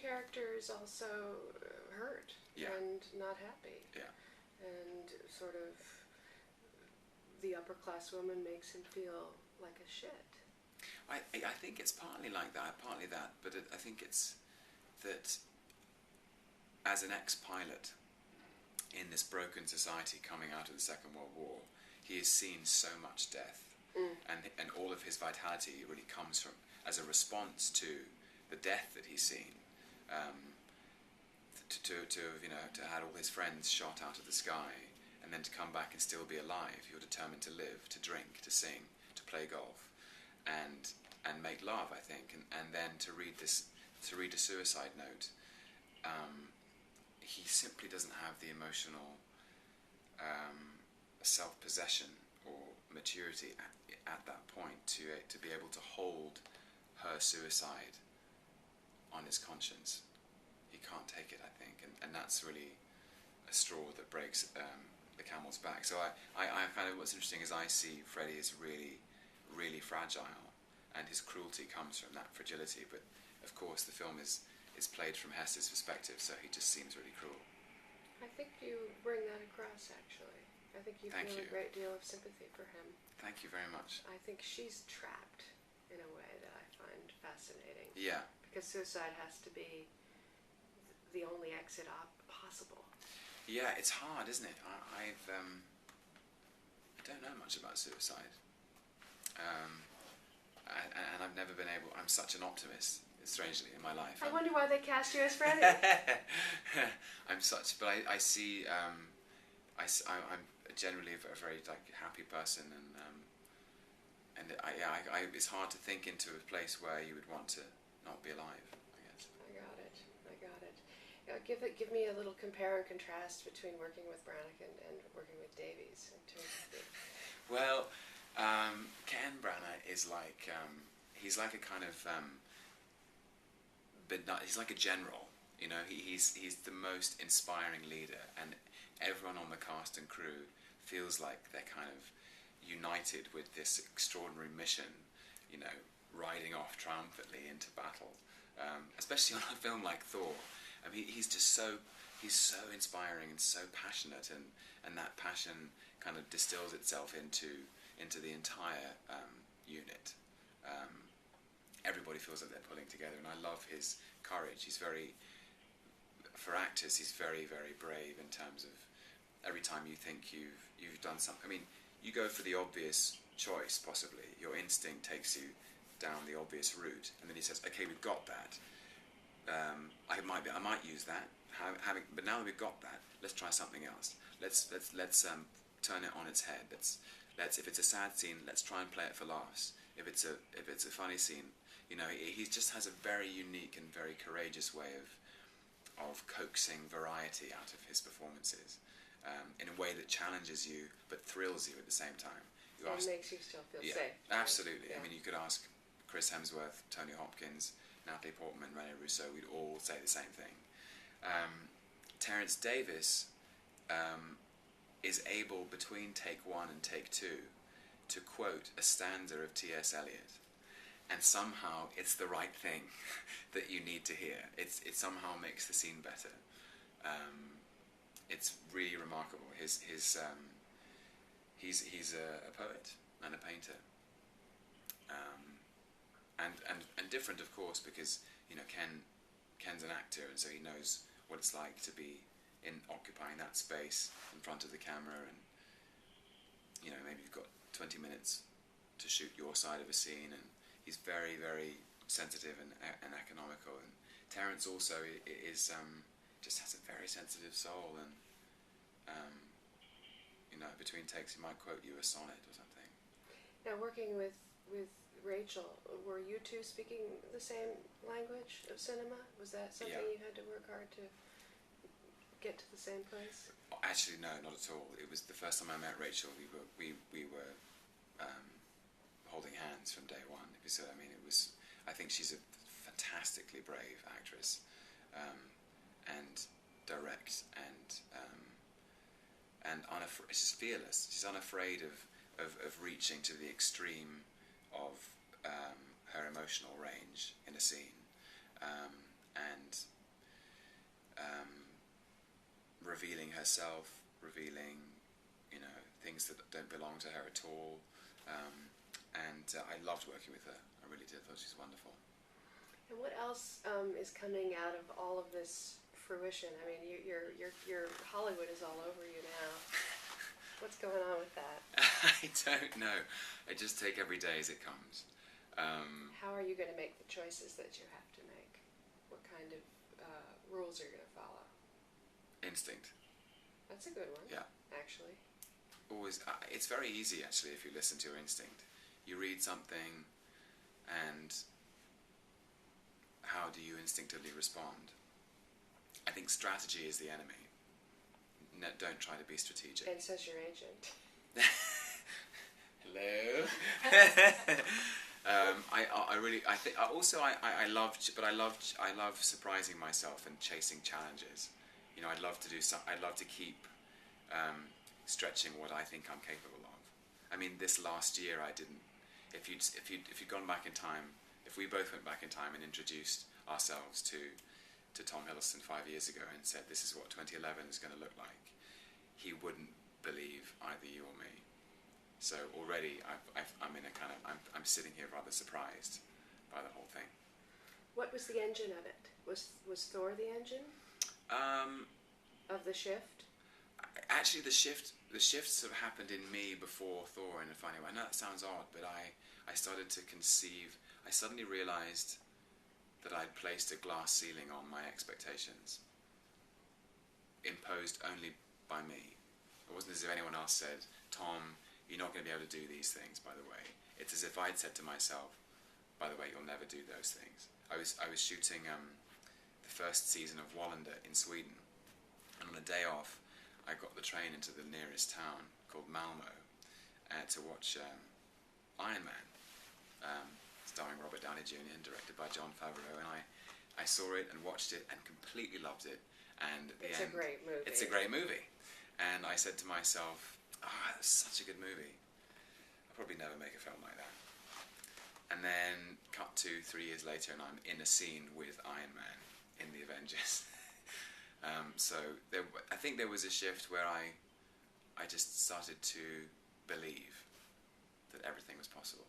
character is also hurt and not happy. Yeah. And sort of the upper class woman makes him feel like a shit. I think it's partly like that, but I think it's that as an ex-pilot in this broken society coming out of the Second World War, he has seen so much death, and all of his vitality really comes from as a response to the death that he's seen. To have all his friends shot out of the sky, and then to come back and still be alive. You're determined to live, to drink, to sing, to play golf, and make love, I think, and then to read a suicide note. He simply doesn't have the emotional self-possession or maturity at that point to be able to hold her suicide on his conscience. He can't take it, I think, and that's really a straw that breaks the camel's back. So I kind of, what's interesting is I see Freddie as really, really fragile, and his cruelty comes from that fragility. But of course, the film is played from Hesse's perspective, so he just seems really cruel. I think you bring that across, actually. I think you feel a great deal of sympathy for him. Thank you very much. I think she's trapped in a way that I find fascinating. Yeah. Because suicide has to be the only exit possible. Yeah, it's hard, isn't it? I don't know much about suicide. And I've never been able... I'm such an optimist, strangely, in my life. I wonder why they cast you as Freddie. But I see... I'm generally a very happy person, and it's hard to think into a place where you would want to not be alive, I guess. I got it. Give me a little compare and contrast between working with Branagh and working with Davies in terms of the... Well, Ken Branagh is like he's like a kind of he's like a general, you know. He's the most inspiring leader, and everyone on the cast and crew feels like they're kind of united with this extraordinary mission, you know, riding off triumphantly into battle. Especially on a film like Thor. I mean, he's so inspiring and so passionate, and that passion kind of distills itself into the entire unit. Everybody feels like they're pulling together, and I love his courage. For actors, he's very, very brave in terms of every time you think you've done something. I mean, you go for the obvious choice, possibly. Your instinct takes you down the obvious route, and then he says, "Okay, we've got that. I might use that. But now that we've got that, let's try something else. Let's turn it on its head. Let's if it's a sad scene, let's try and play it for laughs. If it's a funny scene, you know, he just has a very unique and very courageous way of coaxing variety out of his performances, in a way that challenges you but thrills you at the same time. It makes you still feel safe. Absolutely. Yeah. I mean, you could ask Chris Hemsworth, Tony Hopkins, Natalie Portman, Rene Russo, we'd all say the same thing. Terence Davies is able, between take one and take two, to quote a stanza of T.S. Eliot, and somehow it's the right thing that you need to hear. It somehow makes the scene better. It's really remarkable. He's a poet and a painter. And different, of course, because, you know, Ken's an actor, and so he knows what it's like to be occupying that space in front of the camera, and, you know, maybe you've got 20 minutes to shoot your side of a scene, and he's very, very sensitive and economical. And Terence also is just has a very sensitive soul, and you know, between takes he might quote you a sonnet or something. Now, working with Rachel, were you two speaking the same language of cinema? Was that something you had to work hard to get to the same place? Actually, no, not at all. It was the first time I met Rachel. We were holding hands from day one. So I mean, I think she's a fantastically brave actress, and direct, and she's fearless. She's unafraid of reaching to the extreme of her emotional range in a scene, and revealing herself, revealing, you know, things that don't belong to her at all. And I loved working with her. I really did. I thought she was wonderful. And what else is coming out of all of this fruition? I mean, your Hollywood is all over you now. What's going on with that? I don't know. I just take every day as it comes. How are you going to make the choices that you have to make? What kind of rules are you going to follow? Instinct. That's a good one. Yeah. Actually. Always. It's very easy, actually, if you listen to your instinct. You read something, and how do you instinctively respond? I think strategy is the enemy. No, don't try to be strategic. And says your agent. Hello. I love surprising myself and chasing challenges. You know, I'd love to keep stretching what I think I'm capable of. I mean, this last year I didn't. If you'd gone back in time, if we both went back in time and introduced ourselves to Tom Hiddleston 5 years ago and said this is what 2011 is going to look like, he wouldn't believe either you or me. So already I'm in a kind of I'm sitting here rather surprised by the whole thing. What was the engine of it? Was Thor the engine of the shift? Actually, the shifts have happened in me before Thor in a funny way. I know that sounds odd, but I started to conceive. I suddenly realised that I'd placed a glass ceiling on my expectations, imposed only by me. It wasn't as if anyone else said, "Tom, you're not going to be able to do these things." By the way, it's as if I'd said to myself, "By the way, you'll never do those things." I was shooting the first season of Wallander in Sweden, and on a day off, I got the train into the nearest town called Malmo to watch Iron Man, starring Robert Downey Jr. and directed by Jon Favreau, and I saw it and watched it and completely loved it. And at the end, a great movie. It's a great movie, and I said to myself, that's such a good movie. I'll probably never make a film like that. And then cut to 3 years later, and I'm in a scene with Iron Man in the Avengers. So I think there was a shift where I just started to believe that everything was possible.